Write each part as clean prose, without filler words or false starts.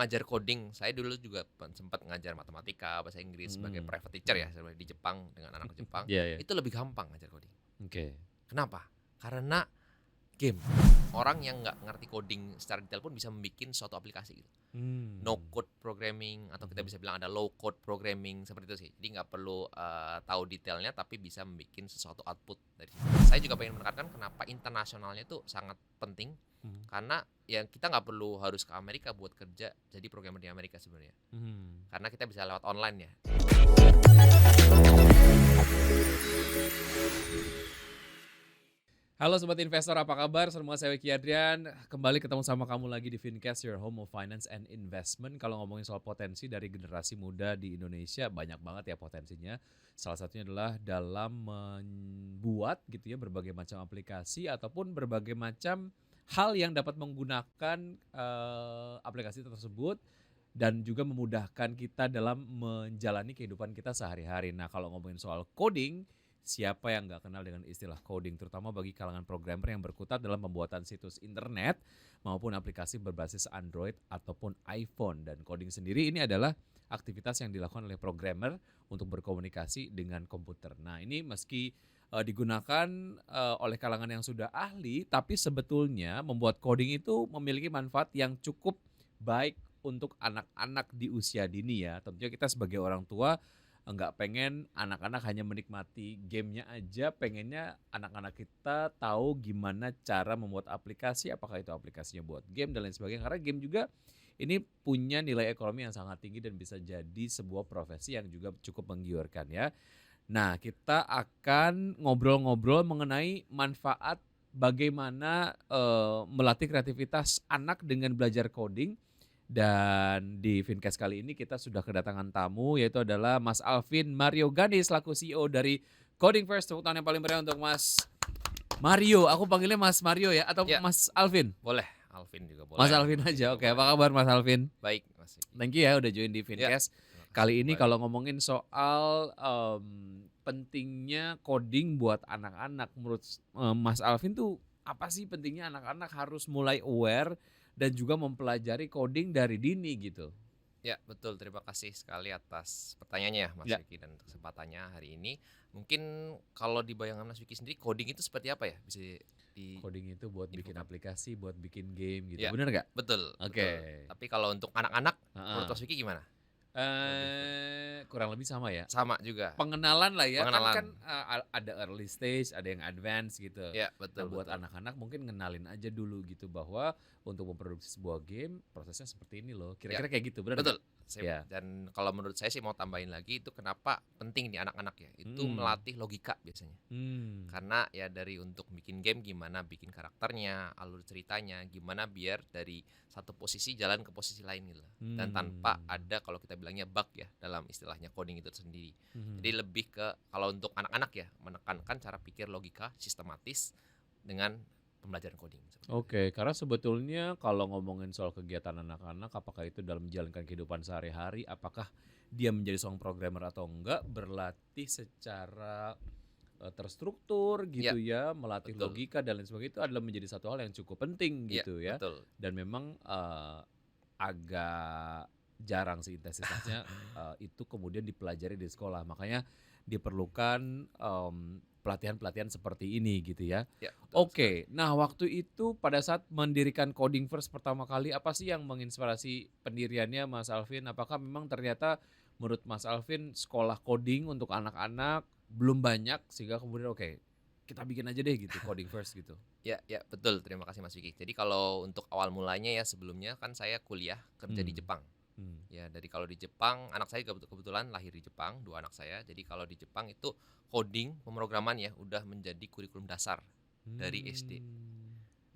ngajar coding, saya dulu juga sempat ngajar matematika, bahasa Inggris sebagai private teacher ya, sebagai di Jepang dengan anak Jepang, Iya, iya. itu lebih gampang ngajar coding. Oke. Kenapa? Karena game. Orang yang nggak ngerti coding secara detail pun bisa membuat suatu aplikasi gitu. No code programming atau kita bisa bilang ada low code programming seperti itu sih. Jadi nggak perlu tahu detailnya tapi bisa membuat sesuatu output dari situ. Saya juga pengen menekankan kenapa internasionalnya itu sangat penting karena ya kita nggak perlu harus ke Amerika buat kerja jadi programmer di Amerika sebenarnya. Karena kita bisa lewat online ya. Halo Sobat Investor, apa kabar? Semua saya Wiki Adrian, kembali ketemu sama kamu lagi di Fincast, your home of finance and investment. Kalau ngomongin soal potensi dari generasi muda di Indonesia, banyak banget ya potensinya. Salah satunya adalah dalam membuat gitu ya berbagai macam aplikasi ataupun berbagai macam hal yang dapat menggunakan aplikasi tersebut dan juga memudahkan kita dalam menjalani kehidupan kita sehari-hari. Nah, kalau ngomongin soal coding, siapa yang nggak kenal dengan istilah coding, terutama bagi kalangan programmer yang berkutat dalam pembuatan situs internet maupun aplikasi berbasis Android ataupun iPhone. Dan coding sendiri ini adalah aktivitas yang dilakukan oleh programmer untuk berkomunikasi dengan komputer. Nah, ini meski digunakan oleh kalangan yang sudah ahli, tapi sebetulnya membuat coding itu memiliki manfaat yang cukup baik untuk anak-anak di usia dini ya. Tentunya kita sebagai orang tua nggak pengen anak-anak hanya menikmati gamenya aja, pengennya anak-anak kita tahu gimana cara membuat aplikasi, apakah itu aplikasinya buat game dan lain sebagainya. Karena game juga ini punya nilai ekonomi yang sangat tinggi dan bisa jadi sebuah profesi yang juga cukup menggiurkan ya. Nah, kita akan ngobrol-ngobrol mengenai manfaat bagaimana melatih kreativitas anak dengan belajar coding. Dan di Fincast kali ini kita sudah kedatangan tamu, yaitu adalah Mas Alvin Mario Gani selaku CEO dari Coding First. Tepuk tangan yang paling meriah untuk Mas Mario. Aku panggilnya Mas Mario ya, atau Ya. Mas Alvin? Boleh, Alvin juga boleh. Mas Alvin aja, oke. Apa kabar Mas Alvin? Baik, Mas Wiki. Thank you ya udah join di Fincast. Kali ini kembali. kalau ngomongin soal pentingnya coding buat anak-anak, menurut Mas Alvin tuh apa sih pentingnya anak-anak harus mulai aware dan juga mempelajari coding dari dini gitu? Ya, betul. Terima kasih sekali atas pertanyaannya Mas Ya. Wiki dan kesempatannya hari ini. Mungkin kalau di bayangan Mas Wiki sendiri coding itu seperti apa ya? Bisa di Coding itu buat bikin infokan. aplikasi, buat bikin game gitu. Ya, Bener nggak? betul. Oke. Betul. Tapi kalau untuk anak-anak menurut Heeh. Mas Wiki gimana? Kurang lebih sama ya. Sama juga. Pengenalan lah ya. Pengenalan. Kan ada early stage, ada yang advance gitu. Ya, Nah, betul. buat betul. anak-anak mungkin ngenalin aja dulu gitu bahwa untuk memproduksi sebuah game prosesnya seperti ini loh. Kira-kira kayak gitu, benar Betul. nggak? Saya- Ya. Dan kalau menurut saya sih mau tambahin lagi itu kenapa penting di anak-anak ya? Itu melatih logika biasanya. Karena ya dari untuk bikin game gimana bikin karakternya, alur ceritanya, gimana biar dari satu posisi jalan ke posisi lain gitu loh. Dan tanpa ada kalau kita bilangnya bug ya dalam istilahnya coding itu sendiri. Jadi lebih ke kalau untuk anak-anak ya menekankan cara pikir logika sistematis dengan pembelajaran coding. Oke, karena sebetulnya kalau ngomongin soal kegiatan anak-anak, apakah itu dalam menjalankan kehidupan sehari-hari, apakah dia menjadi seorang programmer atau enggak, berlatih secara terstruktur gitu ya, melatih betul. logika dan lain sebagainya itu adalah menjadi satu hal yang cukup penting gitu ya. Betul. Dan memang agak jarang sih intensitasnya itu kemudian dipelajari di sekolah. Makanya diperlukan pelatihan-pelatihan seperti ini gitu ya. Ya, betul Oke, nah waktu itu pada saat mendirikan Coding First pertama kali, apa sih yang menginspirasi pendiriannya Mas Alvin? Apakah memang ternyata menurut Mas Alvin sekolah coding untuk anak-anak belum banyak sehingga kemudian oke, kita bikin aja deh gitu Coding First gitu. Ya, betul. Terima kasih Mas Wiki. Jadi kalau untuk awal mulanya ya sebelumnya kan saya kuliah kerja di Jepang. Ya, dari kalau di Jepang anak saya kebetulan lahir di Jepang, 2 anak saya. Jadi kalau di Jepang itu coding, pemrograman ya udah menjadi kurikulum dasar dari SD.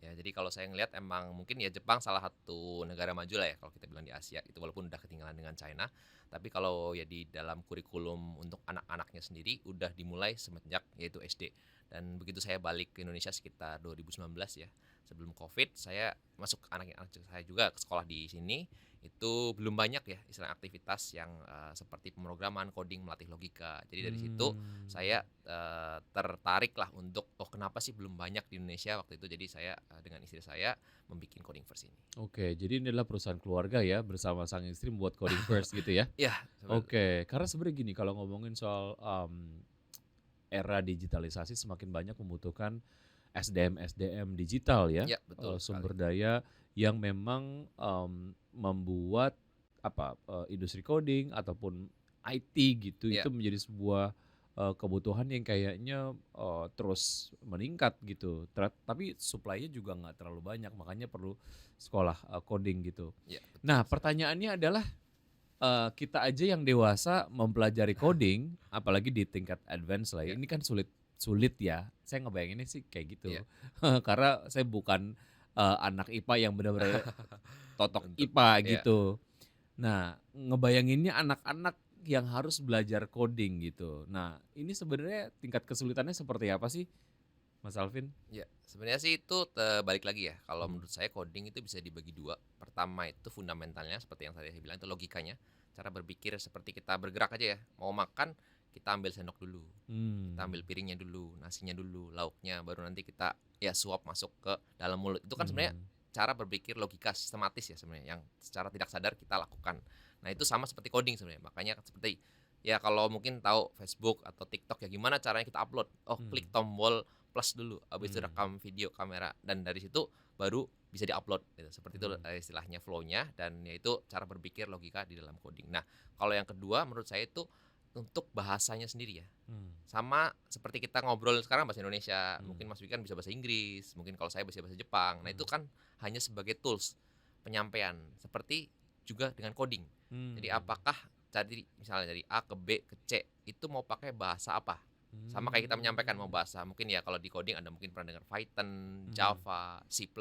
Ya, jadi kalau saya ngelihat emang mungkin ya Jepang salah satu negara maju lah ya kalau kita bilang di Asia itu walaupun udah ketinggalan dengan China. Tapi kalau ya di dalam kurikulum untuk anak-anaknya sendiri udah dimulai semenjak yaitu SD. Dan begitu saya balik ke Indonesia sekitar 2019 ya, sebelum COVID, saya masuk anak-anak saya juga ke sekolah di sini. Itu belum banyak ya istilah aktivitas yang seperti pemrograman, coding, melatih logika. Jadi dari situ saya tertarik lah untuk kenapa sih belum banyak di Indonesia waktu itu. Jadi saya dengan istri saya membuat coding first ini. Oke, jadi ini adalah perusahaan keluarga ya bersama sang istri membuat coding first gitu ya. Iya. Oke, karena sebenarnya gini kalau ngomongin soal era digitalisasi semakin banyak membutuhkan SDM digital ya, Ya, betul sumber sekali. daya yang memang membuat industri coding ataupun IT gitu Ya, itu menjadi sebuah kebutuhan yang kayaknya terus meningkat gitu. Tapi supply-nya juga nggak terlalu banyak, makanya perlu sekolah coding gitu. ya, Nah, betul. pertanyaannya adalah kita aja yang dewasa mempelajari coding, apalagi di tingkat advance lah ya, Ya, ini kan sulit ya. Saya ngebayanginnya sih kayak ya. gitu. Karena saya bukan anak IPA yang benar-benar totok Untuk IPA ya. gitu. Nah, ngebayanginnya anak-anak yang harus belajar coding gitu. Nah, ini sebenarnya tingkat kesulitannya seperti apa sih, Mas Alvin? Ya, sebenarnya sih itu balik lagi ya. Kalau Hmm. menurut saya coding itu bisa dibagi dua. Pertama itu fundamentalnya seperti yang tadi saya bilang itu logikanya, cara berpikir seperti kita bergerak aja ya. Mau makan kita ambil sendok dulu, kita ambil Hmm. piringnya dulu, nasinya dulu, lauknya, baru nanti kita ya suap masuk ke dalam mulut. Itu kan sebenarnya Hmm. cara berpikir logika sistematis ya sebenarnya yang secara tidak sadar kita lakukan. Nah itu sama seperti coding sebenarnya. Makanya seperti ya kalau mungkin tahu Facebook atau TikTok ya gimana caranya kita upload. Oh Hmm. klik tombol plus dulu, habis itu Hmm. rekam video kamera dan dari situ baru bisa diupload gitu. Seperti itu Hmm. istilahnya flow-nya dan yaitu cara berpikir logika di dalam coding. Nah, kalau yang kedua menurut saya itu untuk bahasanya sendiri ya. Hmm. Sama seperti kita ngobrol sekarang bahasa Indonesia, Hmm. mungkin Mas Wikan bisa bahasa Inggris, mungkin kalau saya bisa bahasa Jepang. Nah, itu Hmm. kan hanya sebagai tools penyampaian. Seperti juga dengan coding. Jadi Hmm. apakah jadi misalnya dari A ke B ke C itu mau pakai bahasa apa? Sama kayak kita menyampaikan mau bahasa mungkin ya kalau di coding ada mungkin pernah dengar Python, Hmm. Java, C++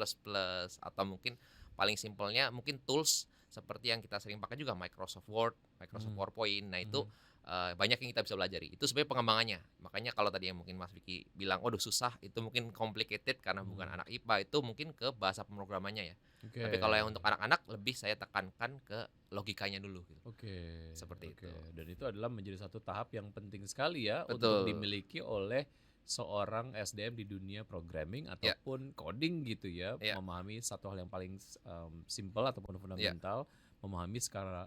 atau mungkin paling simpelnya mungkin tools seperti yang kita sering pakai juga Microsoft Word, Microsoft Hmm. PowerPoint. Nah itu Hmm. banyak yang kita bisa pelajari. Itu sebenarnya pengembangannya. Makanya kalau tadi yang mungkin Mas Vicky bilang, waduh susah, itu mungkin complicated karena bukan Hmm. anak IPA, itu mungkin ke bahasa pemrogramannya ya. Oke. Tapi kalau yang untuk anak-anak lebih saya tekankan ke logikanya dulu gitu. Oke. Seperti Oke. itu. Dan itu adalah menjadi satu tahap yang penting sekali ya untuk Betul. dimiliki oleh seorang SDM di dunia programming Ya, ataupun coding gitu ya, ya, memahami satu hal yang paling simple ataupun ya, fundamental, memahami secara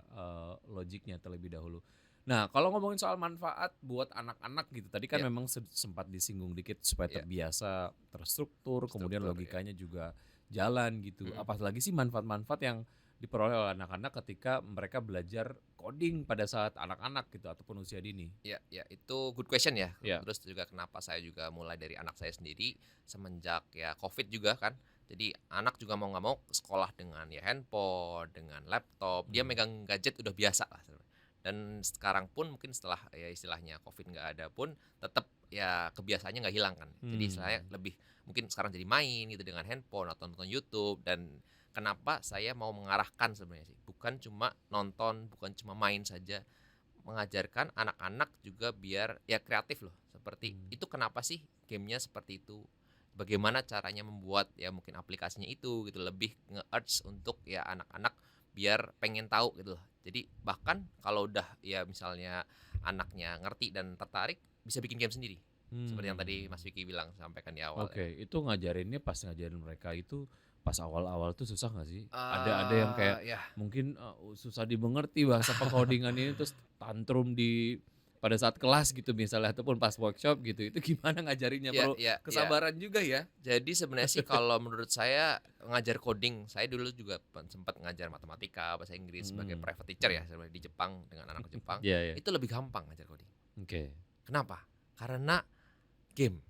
logiknya terlebih dahulu. Nah, kalau ngomongin soal manfaat buat anak-anak gitu, tadi kan ya, memang sempat disinggung dikit supaya ya. terbiasa, terstruktur, kemudian Struktur ya. logikanya juga jalan gitu. Mm-mm. Apalagi sih manfaat-manfaat yang diperoleh oleh anak-anak ketika mereka belajar coding pada saat anak-anak gitu ataupun usia dini. Ya, ya, itu good question ya. Ya. Terus juga kenapa saya juga mulai dari anak saya sendiri semenjak ya COVID juga kan. Jadi anak juga mau nggak mau sekolah dengan ya handphone, dengan laptop, dia Hmm. megang gadget udah biasa lah sebenarnya. Dan sekarang pun mungkin setelah ya istilahnya COVID nggak ada pun tetap ya kebiasaannya nggak hilang kan. Jadi istilahnya Hmm. lebih mungkin sekarang jadi main gitu dengan handphone atau nonton YouTube. Dan kenapa saya mau mengarahkan sebenarnya sih, bukan cuma nonton, bukan cuma main saja, mengajarkan anak-anak juga biar ya kreatif loh. Seperti Hmm. itu kenapa sih gamenya seperti itu? Bagaimana caranya membuat ya mungkin aplikasinya itu gitu lebih nge-urge untuk ya anak-anak biar pengen tahu gitu loh. Jadi bahkan kalau udah ya misalnya anaknya ngerti dan tertarik bisa bikin game sendiri. Seperti yang tadi Hmm. Mas Vicky bilang sampaikan di awal ya. Oke, itu ngajarinnya pas ngajarin mereka itu pas awal-awal tuh susah nggak sih? Ada yang kayak Ya, mungkin susah dimengerti bahasa pengkodingan ini terus tantrum di pada saat kelas gitu misalnya ataupun pas workshop gitu. Itu gimana ngajarinnya? ya, Perlu ya, ya. kesabaran juga ya. Jadi sebenarnya sih kalau menurut saya ngajar coding, saya dulu juga sempat ngajar matematika, bahasa Inggris sebagai Hmm. private teacher ya sebenarnya di Jepang dengan anak Jepang. Iya, iya. Itu lebih gampang ngajar coding. Oke. Kenapa? Karena game.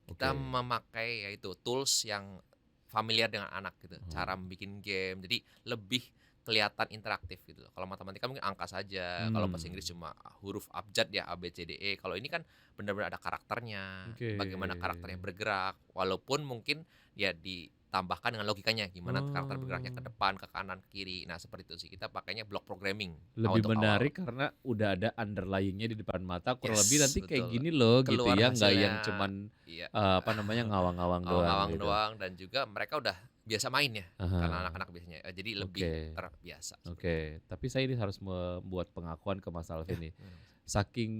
Kita Oke. memakai yaitu tools yang familiar dengan anak gitu, cara membuat game. Jadi lebih kelihatan interaktif gitu loh. Kalau matematika mungkin angka saja, kalau bahasa Inggris cuma huruf abjad ya A B C D E. Kalau ini kan benar-benar ada karakternya, Oke. bagaimana karakternya bergerak. Walaupun mungkin ya di tambahkan dengan logikanya gimana karakter bergeraknya ke Oh. depan, ke kanan, ke kiri. Nah, seperti itu sih. Kita pakainya block programming Lebih untuk awal. menarik karena udah ada underlying-nya di depan mata, kurang lebih Yes, nanti kayak betul. gini loh gitu Keluar ya, nggak hasilnya. yang cuman, Iya. ngawang-ngawang doang Ngawang-ngawang gitu. doang dan juga mereka udah biasa main ya, karena Aha, anak-anak biasanya. Jadi lebih oke. terbiasa seperti itu. Oke, tapi saya ini harus membuat pengakuan ke Mas Ya, Alvin nih. gimana, Mas? Saking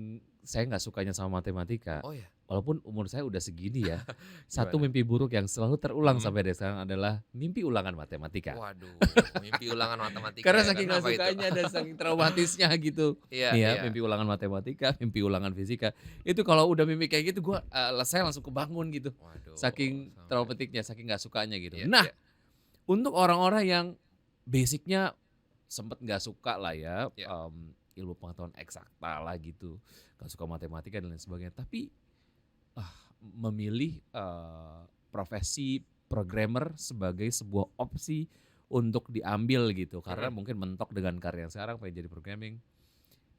saya nggak sukanya sama matematika, Oh ya, walaupun umur saya udah segini ya, satu gimana? mimpi buruk yang selalu terulang Mhm. sampai dari sekarang adalah mimpi ulangan matematika. Waduh, mimpi ulangan matematika Karena ya, saking nggak kenapa itu? sukanya dan saking traumatisnya gitu. Iya, Nih ya, iya. mimpi ulangan matematika, mimpi ulangan fisika. Itu kalau udah mimpi kayak gitu gue saya langsung kebangun gitu. Waduh, Saking sampai traumatiknya, saking nggak sukanya gitu. iya, Nah, iya, untuk orang-orang yang basicnya sempet nggak suka lah ya, iya. ilmu pengetahuan eksakta lah gitu, nggak suka matematika dan lain sebagainya. Tapi memilih profesi programmer sebagai sebuah opsi untuk diambil gitu, karena Mhm, mungkin mentok dengan karir yang sekarang pengen jadi programming.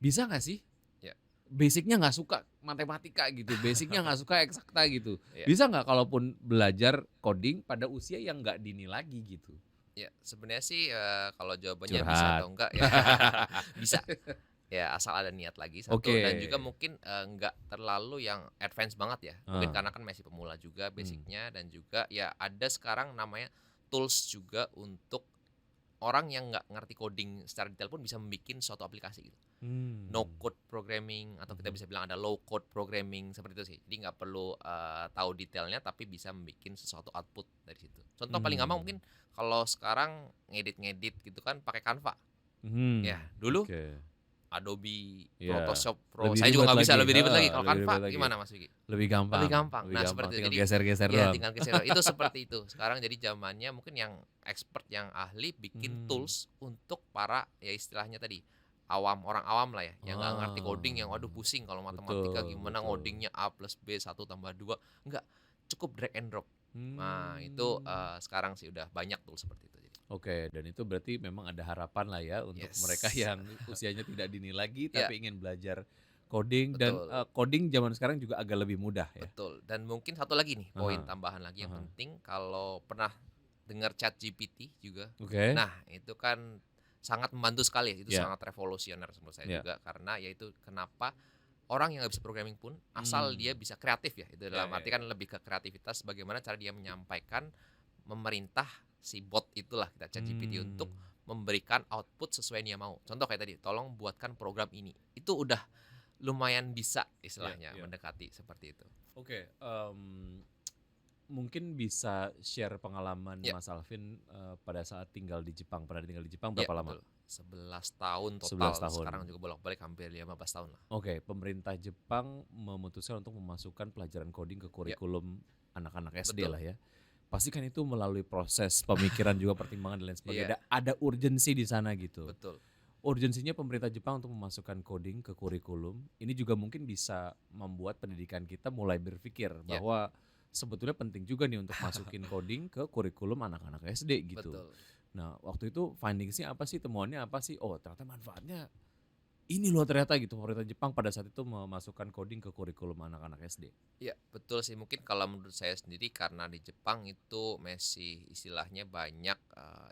Bisa nggak sih? iya, Basicnya nggak suka matematika gitu, basicnya nggak suka eksakta gitu. iya. Bisa nggak kalaupun belajar coding pada usia yang nggak dini lagi gitu? Iya, sebenarnya sih, kalau jawabannya bisa Curhat. atau enggak ya bisa. Ya asal ada niat lagi satu Oke. dan juga mungkin, enggak terlalu yang advance banget ya. Mungkin Heeh. karena kan masih pemula juga Mmm. basic-nya dan juga ya ada sekarang namanya tools juga untuk orang yang nggak ngerti coding secara detail pun bisa membuat suatu aplikasi gitu. No Mmm. code programming atau kita Mhm. bisa bilang ada low code programming seperti itu sih. Jadi nggak perlu, tahu detailnya tapi bisa membuat sesuatu output dari situ. Contoh paling gampang Mmm. mungkin kalau sekarang ngedit-ngedit gitu kan pakai Canva. Ya, Mhm. dulu Oke. Adobe Iya. Photoshop Pro, Lebih saya juga ribet nggak bisa lagi, lebih ribet lagi. heeh, Kalau lebih ribet Canva lagi. gimana Mas Vicky? Lebih Lebih gampang gampang. lebih Nah, gampang, seperti itu. tinggal Jadi geser-geser ya doang. tinggal geser. Itu seperti itu. Sekarang jadi zamannya mungkin yang expert, yang ahli bikin Mmm. tools untuk para ya istilahnya tadi awam, orang awam lah ya, yang nggak ngerti coding, yang waduh Ah, pusing kalau matematika betul gimana betul. ngodingnya A plus B 1 tambah 2. Enggak, cukup drag and drop. Nah, itu Mmm. sekarang sih udah banyak tool seperti itu jadi. Oke, dan itu berarti memang ada harapan lah ya untuk mereka Yes. yang usianya tidak dini lagi Ya, tapi ingin belajar coding dan, betul. coding zaman sekarang juga agak lebih mudah ya? Betul, dan mungkin satu lagi nih, poin Aha, tambahan lagi yang aha. penting kalau pernah dengar ChatGPT juga. Oke. Nah, itu kan sangat membantu sekali, itu Ya, sangat revolusioner menurut saya ya. juga karena yaitu kenapa orang yang nggak bisa programming pun asal dia Mmm. bisa kreatif ya, itu Ya dalam ya arti ya. kan lebih ke kreativitas bagaimana cara dia menyampaikan memerintah si bot itulah kita ChatGPT untuk Mmm. memberikan output sesuai yang dia mau. Contoh kayak tadi, tolong buatkan program ini. Itu udah lumayan bisa Ya istilahnya ya. mendekati seperti itu. Oke, mungkin bisa share pengalaman Ya. Mas Alvin, pada saat tinggal di Jepang. Pernah tinggal di Jepang Iya berapa lama? betul, 11 tahun 11 total, tahun. sekarang juga bolak-balik hampir 15 tahun lah. Oke, pemerintah Jepang memutuskan untuk memasukkan pelajaran coding ke Iya, kurikulum anak-anak SD betul, lah ya. Pasti kan itu melalui proses pemikiran juga pertimbangan dan lain iya, sebagainya. Ada urgensi di sana gitu. betul, Urgensinya pemerintah Jepang untuk memasukkan coding ke kurikulum, ini juga mungkin bisa membuat pendidikan kita mulai berpikir iya, bahwa sebetulnya penting juga nih untuk masukin coding ke kurikulum anak-anak SD gitu. betul. Nah, waktu itu findingsnya apa sih, temuannya apa sih? Oh, ternyata manfaatnya ini loh ternyata gitu. Pemerintah Jepang pada saat itu memasukkan coding ke kurikulum anak-anak SD. Iya, betul sih, mungkin kalau menurut saya sendiri karena di Jepang itu masih istilahnya banyak,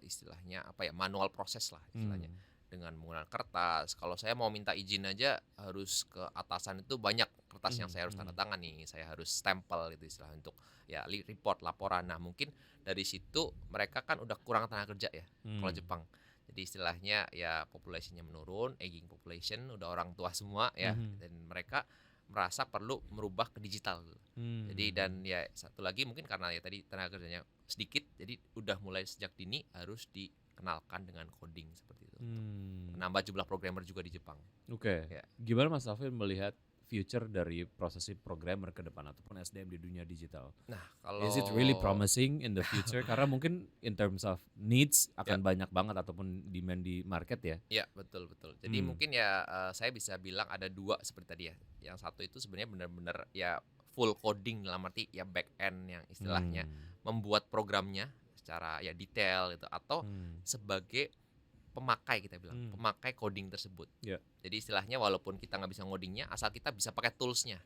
istilahnya apa ya, manual proses lah istilahnya. Hmm. Dengan menggunakan kertas, kalau saya mau minta izin aja harus ke atasan itu banyak kertas yang Mhm saya harus tanda mhm. tangan nih, saya harus stempel gitu istilah untuk ya report, laporan. Nah, mungkin dari situ mereka kan udah kurang tenaga kerja ya kalau Mmm. Jepang. Jadi istilahnya ya populasinya menurun, aging population, udah orang tua semua ya, Mhm. dan mereka merasa perlu merubah ke digital gitu. Jadi dan Mmm. ya satu lagi mungkin karena ya tadi tenaga kerjanya sedikit, jadi udah mulai sejak dini harus dikenalkan dengan coding seperti itu untuk Mmm. menambah jumlah programmer juga di Jepang. Oke. Ya. Gimana Mas Alvin melihat future dari profesi programmer ke depan ataupun SDM di dunia digital? Nah, Is it really kalau promising in the future? Karena mungkin in terms of needs ya, akan banyak banget ataupun demand di market ya. ya betul betul. Jadi Hmm. mungkin ya saya bisa bilang ada dua seperti tadi ya. Yang satu itu sebenarnya benar-benar ya full coding dalam arti ya back end yang istilahnya Hmm. membuat programnya secara ya detail gitu atau Hmm. sebagai pemakai, kita bilang pemakai coding tersebut. Yeah. Jadi istilahnya walaupun kita nggak bisa ngodingnya, asal kita bisa pakai toolsnya.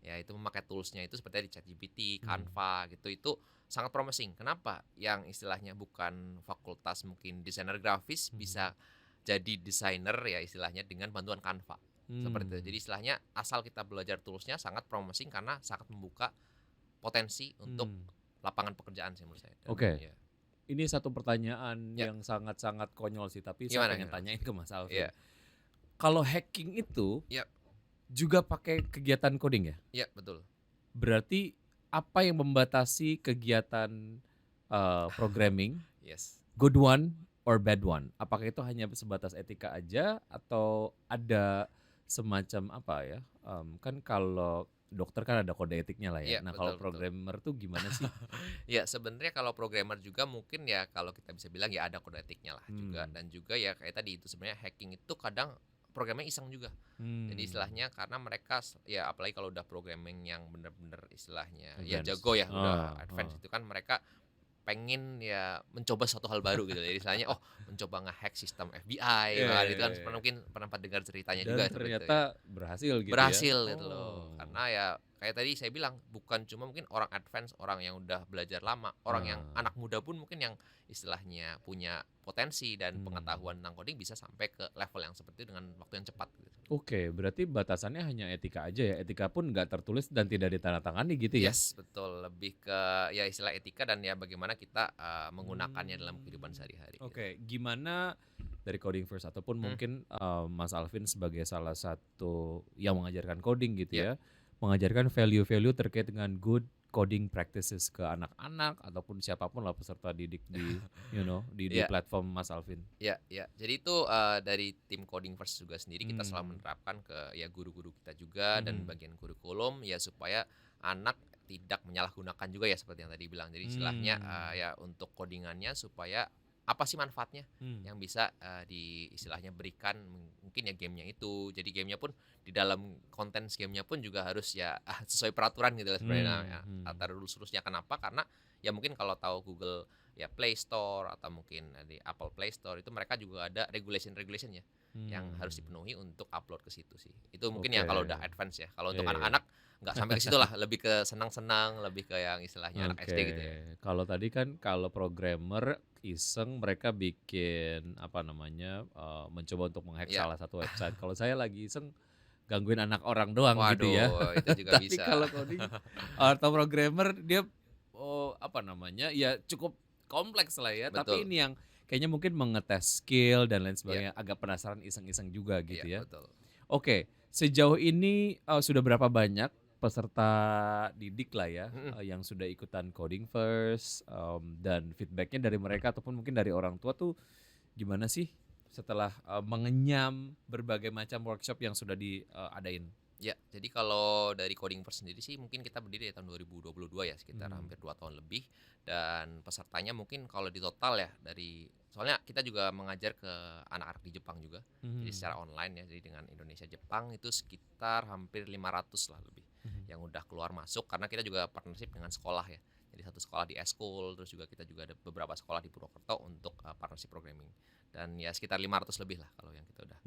Ya itu memakai toolsnya itu seperti di ChatGPT, Canva gitu, itu sangat promising. Kenapa? Yang istilahnya bukan fakultas mungkin desainer grafis bisa jadi desainer ya istilahnya dengan bantuan Canva. Seperti itu. Jadi istilahnya asal kita belajar toolsnya sangat promising karena sangat membuka potensi untuk lapangan pekerjaan sih menurut saya. Oke. Ya. Ini satu pertanyaan yang sangat-sangat konyol sih, tapi saya pengen tanyain ke Mas Alvin. Kalau hacking itu juga pakai kegiatan coding ya? Iya, betul. Berarti apa yang membatasi kegiatan programming? Yes. Good one or bad one? Apakah itu hanya sebatas etika aja atau ada semacam apa ya? Kan kalau dokter kan ada kode etiknya lah ya. Nah, kalau programmer tuh gimana sih? Ya sebenarnya kalau programmer juga mungkin ya kalau kita bisa bilang ya ada kode etiknya lah juga, dan juga ya kayak tadi itu sebenarnya hacking itu kadang programnya iseng juga. Jadi istilahnya karena mereka ya apalagi kalau udah programming yang bener-bener istilahnya advance. Ya jago ya udah advance itu kan mereka pengen ya mencoba suatu hal baru gitu. Jadi istilahnya mencoba nge-hack sistem FBI gitu kan mungkin pernah dengar ceritanya dan juga ternyata berhasil gitu berhasil gitu loh. Karena ya kayak tadi saya bilang bukan cuma mungkin orang advance, orang yang udah belajar lama, orang yang anak muda pun mungkin yang istilahnya punya potensi dan pengetahuan tentang coding bisa sampai ke level yang seperti itu dengan waktu yang cepat gitu. Oke, berarti batasannya hanya etika aja ya. Etika pun nggak tertulis dan tidak ditandatangani gitu ya? Yes, betul. Lebih ke ya istilah etika dan ya bagaimana kita menggunakannya dalam kehidupan sehari-hari. Oke, gimana dari Coding First ataupun mungkin Mas Alvin sebagai salah satu yang mengajarkan coding gitu ya, mengajarkan value-value terkait dengan good coding practices ke anak-anak ataupun siapapun lah peserta didik di di platform Mas Alvin. Ya. Jadi itu dari tim Coding First juga sendiri kita selalu menerapkan ke ya guru-guru kita juga dan bagian kurikulum ya supaya anak tidak menyalahgunakan juga ya seperti yang tadi bilang. Jadi istilahnya ya untuk codingannya supaya apa sih manfaatnya yang bisa di istilahnya berikan mungkin ya gamenya itu. Jadi gamenya pun di dalam konten gamenya pun juga harus ya sesuai peraturan gitu lah sebenarnya. Atar rules-rulesnya kenapa? Karena ya mungkin kalau tahu Google ya Play Store atau mungkin di Apple Play Store itu mereka juga ada regulation ya yang harus dipenuhi untuk upload ke situ sih. Itu mungkin ya kalau udah advance ya. Kalau untuk anak-anak nggak sampai ke situ lah, lebih ke senang-senang, lebih ke yang istilahnya anak SD gitu ya. Kalau tadi kan kalau programmer iseng mereka bikin apa namanya mencoba untuk menghack salah satu website. Kalau saya lagi iseng gangguin anak orang doang gitu ya. Itu juga Tapi bisa. kalau coding atau programmer dia apa namanya ya cukup kompleks lah ya. Betul. Tapi ini yang kayaknya mungkin mengetes skill dan lain sebagainya. Agak penasaran iseng-iseng juga gitu ya. Betul. Oke, sejauh ini sudah berapa banyak peserta didik lah ya yang sudah ikutan Coding First dan feedbacknya dari mereka ataupun mungkin dari orang tua tuh gimana sih setelah mengenyam berbagai macam workshop yang sudah diadain? Ya, jadi kalau dari Coding First sendiri sih mungkin kita berdiri di tahun 2022 ya, sekitar hampir 2 tahun lebih, dan pesertanya mungkin kalau di total ya soalnya kita juga mengajar ke anak-anak di Jepang juga, jadi secara online ya, jadi dengan Indonesia Jepang itu sekitar hampir 500 lah lebih yang udah keluar masuk, karena kita juga partnership dengan sekolah ya, jadi satu sekolah di Eskul, terus juga kita juga ada beberapa sekolah di Purwokerto untuk partnership programming. Dan ya sekitar 500 lebih lah kalau yang kita udah.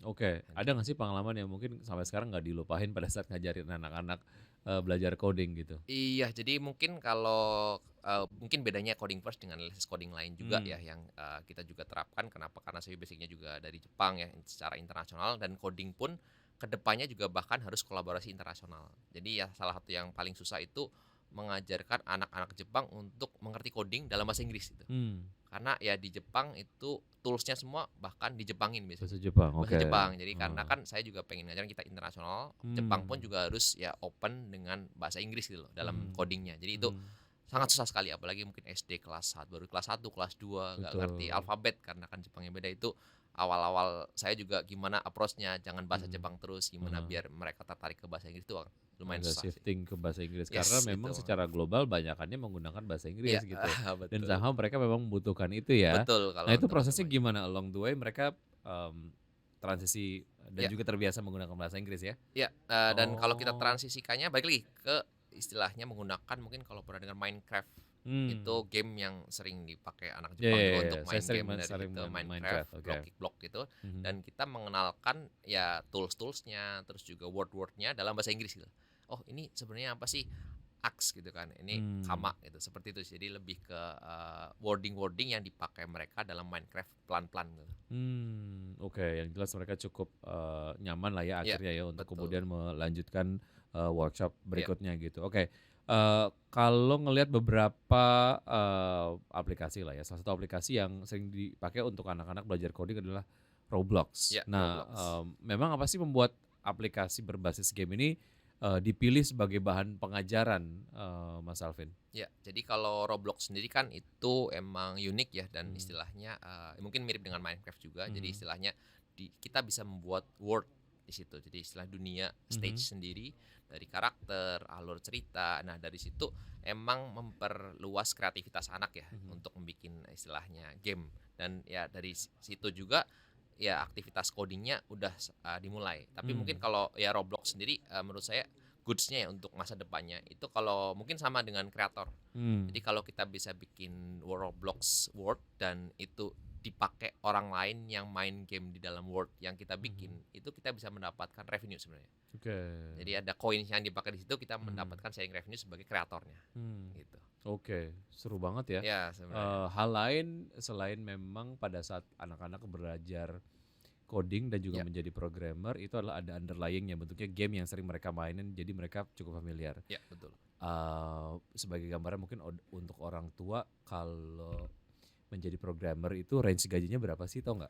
Oke. Ada nggak sih pengalaman yang mungkin sampai sekarang nggak dilupain pada saat ngajarin anak-anak belajar coding gitu? Iya, jadi mungkin kalau mungkin bedanya Coding First dengan les coding lain juga ya yang kita juga terapkan. Kenapa? Karena saya basicnya juga dari Jepang ya secara internasional, dan coding pun kedepannya juga bahkan harus kolaborasi internasional. Jadi ya salah satu yang paling susah itu mengajarkan anak-anak Jepang untuk mengerti coding dalam bahasa Inggris gitu. Karena ya di Jepang itu toolsnya semua bahkan dijepangin biasanya. Bahasa Jepang, Bahasa Jepang. Jadi karena kan saya juga pengen ngajarin kita internasional, Jepang pun juga harus ya open dengan bahasa Inggris gitu loh dalam codingnya. Jadi itu sangat susah sekali, apalagi mungkin SD kelas 1, baru kelas 1, kelas 2 nggak ngerti alfabet karena kan Jepangnya beda. Itu awal-awal saya juga gimana approach-nya, jangan bahasa Jepang terus, gimana biar mereka tertarik ke bahasa Inggris itu lumayan susah shifting ke bahasa Inggris Yes, karena memang itu. secara global banyakannya menggunakan bahasa Inggris gitu. Betul. Dan somehow mereka memang membutuhkan itu ya. Betul, kalau Nah itu untuk prosesnya semuanya. gimana along the way mereka transisi dan Ya. juga terbiasa menggunakan bahasa Inggris ya? Ya, dan kalau kita transisikannya balik lagi ke istilahnya menggunakan mungkin kalau pernah dengar Minecraft Itu game yang sering dipakai anak Ya, Jepang ya, juga ya, untuk saya main sering game dari sering itu main Minecraft, Minecraft, oke. block gitu. Mhm. Dan kita mengenalkan ya tools-toolsnya, terus juga word-wordnya dalam bahasa Inggris gitu. Oh ini sebenarnya apa sih axe gitu kan? Ini kama gitu, seperti itu. Jadi lebih ke wording-wording yang dipakai mereka dalam Minecraft pelan-pelan gitu. Oke, yang jelas mereka cukup nyaman lah ya Iya, akhirnya ya untuk betul. kemudian melanjutkan workshop Iya. berikutnya gitu. Oke, kalau ngelihat beberapa aplikasi lah ya, salah satu aplikasi yang sering dipakai untuk anak-anak belajar coding adalah Roblox. Iya, Nah, Roblox. memang apa sih membuat aplikasi berbasis game ini dipilih sebagai bahan pengajaran, Mas Alvin? Ya, jadi kalau Roblox sendiri kan itu emang unik ya dan istilahnya mungkin mirip dengan Minecraft juga. Jadi istilahnya kita bisa membuat world di situ. Jadi istilah dunia stage sendiri dari karakter, alur cerita. Nah, dari situ emang memperluas kreativitas anak ya untuk membuat istilahnya game. Dan ya dari situ juga ya aktivitas codingnya udah dimulai. Tapi mungkin kalau ya Roblox sendiri menurut saya goods-nya ya untuk masa depannya itu kalau mungkin sama dengan kreator. Jadi kalau kita bisa bikin Roblox World dan itu dipakai orang lain yang main game di dalam world yang kita bikin, itu kita bisa mendapatkan revenue sebenarnya. Oke. Jadi ada coins yang dipakai di situ, kita mendapatkan sharing revenue sebagai kreatornya. Gitu. Oke, seru banget ya. Ya, sebenarnya. Hal lain selain memang pada saat anak-anak belajar coding dan juga menjadi programmer itu adalah ada underlying yang bentuknya game yang sering mereka mainin, jadi mereka cukup familiar. Ya, betul. Sebagai gambaran mungkin untuk orang tua kalau menjadi programmer itu range gajinya berapa sih, tau nggak?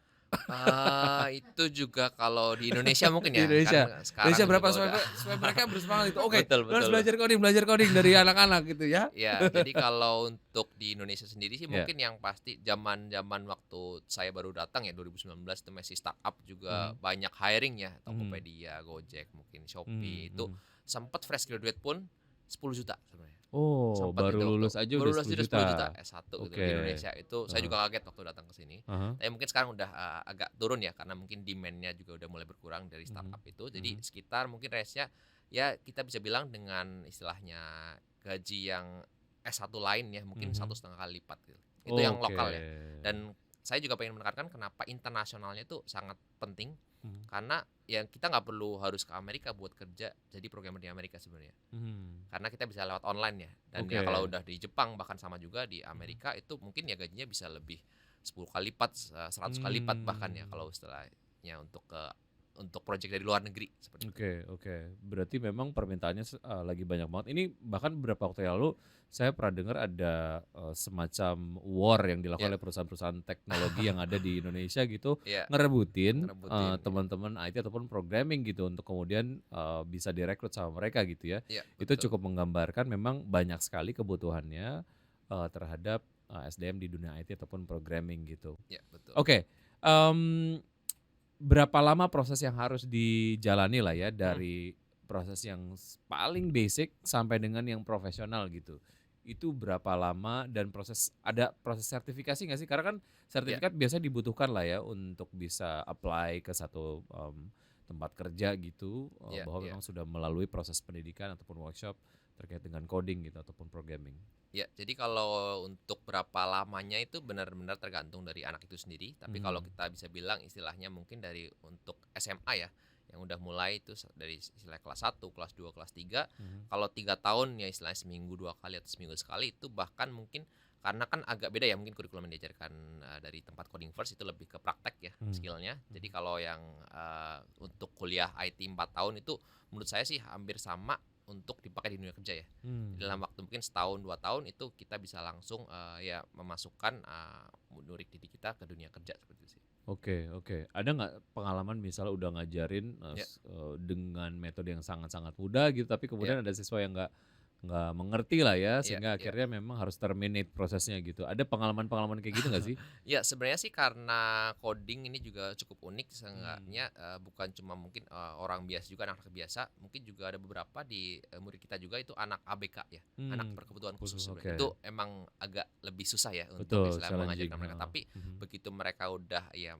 Itu juga kalau di Indonesia mungkin Di ya. Indonesia, Kan sekarang Indonesia berapa juga udah. supaya mereka bersemangat itu? Oke, Betul, lu harus betul. belajar coding dari anak-anak gitu ya. Ya, jadi kalau untuk di Indonesia sendiri sih Ya. mungkin yang pasti zaman-zaman waktu saya baru datang ya 2019 itu masih startup juga banyak hiring ya, Tokopedia, Gojek, mungkin Shopee itu sempat fresh graduate pun 10 juta sebenarnya. Oh, Sempat baru itu waktu lulus aja baru udah lulus 10 aja 10 juta juta. S1 gitu Oke. di Indonesia itu saya juga kaget waktu datang ke sini. Tapi mungkin sekarang udah agak turun ya karena mungkin demand-nya juga udah mulai berkurang dari startup itu. Jadi sekitar mungkin range-nya ya kita bisa bilang dengan istilahnya gaji yang S1 lain ya mungkin 1,5 kali lipat gitu. Itu yang lokal ya. Dan saya juga pengen menekankan kenapa internasionalnya itu sangat penting karena ya kita nggak perlu harus ke Amerika buat kerja jadi programmer di Amerika sebenarnya. Karena kita bisa lewat online ya. Dan ya kalau udah di Jepang bahkan sama juga di Amerika itu mungkin ya gajinya bisa lebih 10 kali lipat, 100 kali lipat bahkan ya kalau istilahnya untuk project dari luar negeri seperti itu. Oke. Berarti memang permintaannya lagi banyak banget. Ini bahkan beberapa waktu yang lalu saya pernah dengar ada semacam war yang dilakukan oleh perusahaan-perusahaan teknologi yang ada di Indonesia gitu, ngerebutin teman-teman IT ataupun programming gitu untuk kemudian bisa direkrut sama mereka gitu ya. Itu Betul. cukup menggambarkan memang banyak sekali kebutuhannya terhadap SDM di dunia IT ataupun programming gitu. Ya, betul. Oke. Berapa lama proses yang harus dijalani lah ya dari proses yang paling basic sampai dengan yang profesional gitu. Itu berapa lama dan ada proses sertifikasi nggak sih? Karena kan sertifikat biasanya dibutuhkan lah ya untuk bisa apply ke satu tempat kerja gitu bahwa memang sudah melalui proses pendidikan ataupun workshop terkait dengan coding gitu ataupun programming. Ya, jadi kalau untuk berapa lamanya itu benar-benar tergantung dari anak itu sendiri. Tapi kalau kita bisa bilang istilahnya mungkin dari untuk SMA ya, yang udah mulai itu dari istilah kelas 1, kelas 2, kelas 3. Kalau 3 tahun ya istilahnya seminggu 2 kali atau seminggu sekali itu bahkan mungkin karena kan agak beda ya mungkin kurikulum yang diajarkan dari tempat Coding First itu lebih ke praktek ya skillnya. Jadi kalau yang untuk kuliah IT 4 tahun itu menurut saya sih hampir sama untuk dipakai di dunia kerja ya. Dalam waktu mungkin setahun 2 tahun itu kita bisa langsung ya memasukkan murid didik kita ke dunia kerja seperti itu sih. Oke. Ada nggak pengalaman misalnya udah ngajarin dengan metode yang sangat-sangat mudah gitu, tapi kemudian ada siswa yang nggak mengerti lah ya, sehingga akhirnya memang harus terminate prosesnya gitu. Ada pengalaman-pengalaman kayak gitu nggak sih? Ya sebenarnya sih karena coding ini juga cukup unik, seenggaknya bukan cuma mungkin orang biasa juga, anak biasa, mungkin juga ada beberapa di murid kita juga itu anak ABK ya, anak berkebutuhan khusus. Itu emang agak lebih susah ya untuk istilahnya mengajarkan mereka. Tapi begitu mereka udah ya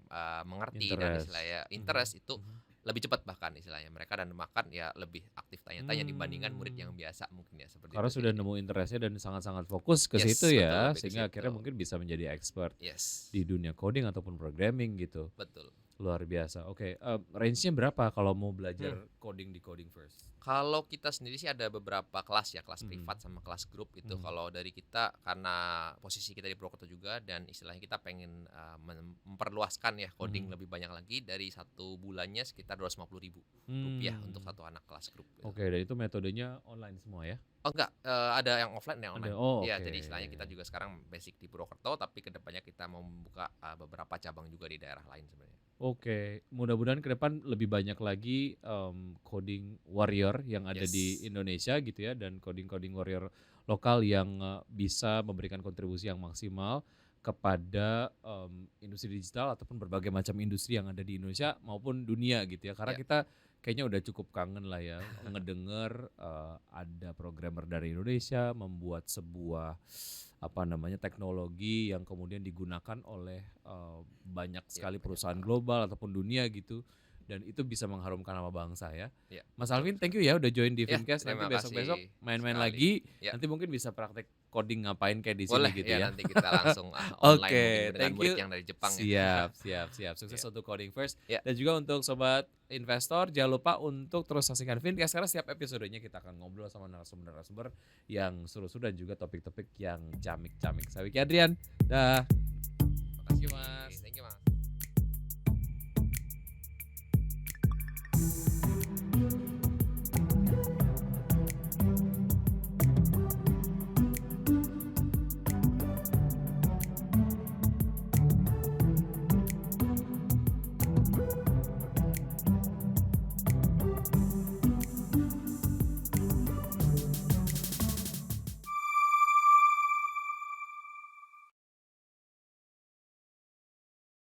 mengerti dan istilahnya interest itu lebih cepat bahkan istilahnya mereka, dan makan ya lebih aktif tanya-tanya dibandingkan murid yang biasa mungkin ya seperti Karena itu sih. sudah nemu interestnya dan sangat-sangat fokus ke Yes, situ betul, ya, lebih ke sehingga situ. akhirnya mungkin bisa menjadi expert Yes, di dunia coding ataupun programming gitu. betul. Luar biasa. Oke, range-nya berapa kalau mau belajar coding di Coding First? Kalau kita sendiri sih ada beberapa kelas ya, kelas privat sama kelas grup itu. Kalau dari kita karena posisi kita di Purwokerto juga dan istilahnya kita pengen memperluaskan ya coding lebih banyak lagi, dari satu bulannya sekitar 250.000 rupiah untuk satu anak kelas grup. Gitu. Oke, dan itu metodenya online semua ya? Oh enggak, ada yang offline dan yang Ada, online. oh, Ya, oke. jadi istilahnya kita juga sekarang basic di Purwokerto, tapi kedepannya kita mau membuka beberapa cabang juga di daerah lain sebenarnya. Oke, mudah-mudahan ke depan lebih banyak lagi coding warrior yang ada di Yes. Indonesia gitu ya, dan coding warrior lokal yang bisa memberikan kontribusi yang maksimal kepada industri digital ataupun berbagai macam industri yang ada di Indonesia maupun dunia gitu ya. Karena Ya. kita kayaknya udah cukup kangen lah ya ngedenger ada programmer dari Indonesia membuat sebuah teknologi yang kemudian digunakan oleh banyak sekali perusahaan global ataupun dunia gitu, dan itu bisa mengharumkan nama bangsa ya. Ya, Mas betul Alvin, thank you ya udah join di Ya, Fincast. Nanti terima besok-besok kasih main-main sekali. lagi. Ya. Nanti mungkin bisa praktek coding ngapain kayak di Boleh sini gitu ya, ya. nanti kita langsung online Oke, mungkin dengan thank murid you. yang dari Jepang Siap, ya. siap. Sukses Ya. untuk Coding First. Ya. Dan juga untuk sobat investor, jangan lupa untuk terus saksikan Fincast karena setiap episodenya kita akan ngobrol sama narasumber-narasumber yang seru-seru dan juga topik-topik yang camik-camik. Saya Wiki Adrian. Dah. Makasih Mas. Thank you Mas.